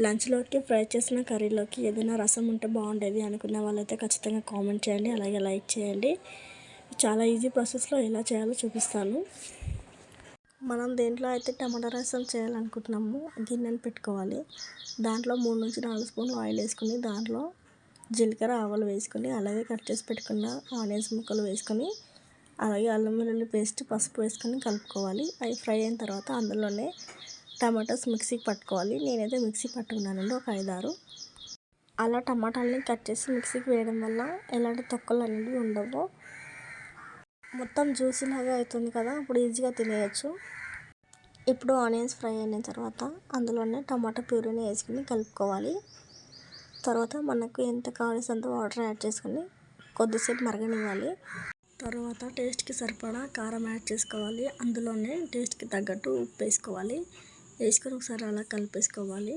లంచ్లోకి fry చేసిన కర్రీలోకి ఏదైనా రసం ఉంటే బాగుండేది అనుకునే వాళ్ళైతే ఖచ్చితంగా కామెంట్ చేయండి, అలాగే లైక్ చేయండి. చాలా ఈజీ ప్రాసెస్లో ఎలా చేయాలో చూపిస్తాను. మనం దేంట్లో అయితే టమాటా రసం చేయాలనుకుంటున్నామో గిన్నెను పెట్టుకోవాలి. దాంట్లో 3 నుంచి 4 స్పూన్లు ఆయిల్ వేసుకొని, దాంట్లో జీలకర్ర ఆవాలు వేసుకొని, అలాగే కట్ చేసి పెట్టుకున్న ఆనియన్స్ ముక్కలు వేసుకొని, అలాగే అల్లం వెల్లుల్లి పేస్ట్, పసుపు వేసుకొని కలుపుకోవాలి. అవి ఫ్రై అయిన తర్వాత అందులోనే టమాటాస్ మిక్సీకి పట్టుకోవాలి. నేనైతే మిక్సీ పట్టుకున్నానండి, ఒక 5-6. అలా టమాటాలని కట్ చేసి మిక్సీకి వేయడం వల్ల ఎలాంటి తొక్కలు అనేవి ఉండవు. మొత్తం జ్యూసీ లాగా అవుతుంది కదా, అప్పుడు ఈజీగా తినేయచ్చు. ఇప్పుడు ఆనియన్స్ ఫ్రై అయిన తర్వాత అందులోనే టమాటా ప్యూరీని వేసుకుని కలుపుకోవాలి. తర్వాత మనకు ఎంత కావాల్సినంత వాటర్ యాడ్ చేసుకొని కొద్దిసేపు మరగనివ్వాలి. తర్వాత టేస్ట్కి సరిపడా కారం యాడ్ చేసుకోవాలి. అందులోనే టేస్ట్కి తగ్గట్టు ఉప్పు వేసుకోవాలి. వేసుకొని ఒకసారి అలా కలిపేసుకోవాలి.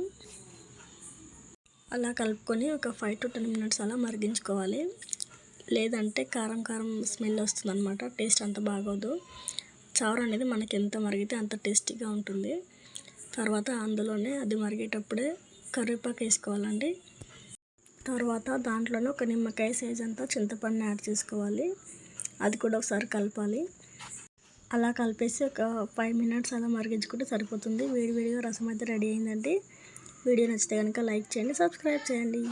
అలా కలుపుకొని ఒక 5 to 10 మినిట్స్ అలా మరిగించుకోవాలి. లేదంటే కారం కారం స్మెల్ వస్తుంది అనమాట, టేస్ట్ అంత బాగోదు. చారు అనేది మనకి ఎంత మరిగితే అంత టేస్టీగా ఉంటుంది. తర్వాత అందులోనే అది మరిగేటప్పుడే కరివేపాకు వేసుకోవాలండి. తర్వాత దాంట్లోనే ఒక నిమ్మకాయ సైజ్ అంతా చింతపండుని యాడ్ చేసుకోవాలి. అది కూడా ఒకసారి కలపాలి. అలా కలిపేసి ఒక 5 మినిట్స్ అలా మరిగించుకుంటే సరిపోతుంది. వేడివేడిగా రసం అయితే రెడీ అయిందండి. వీడియో నచ్చితే కనుక లైక్ చేయండి, సబ్స్క్రైబ్ చేయండి.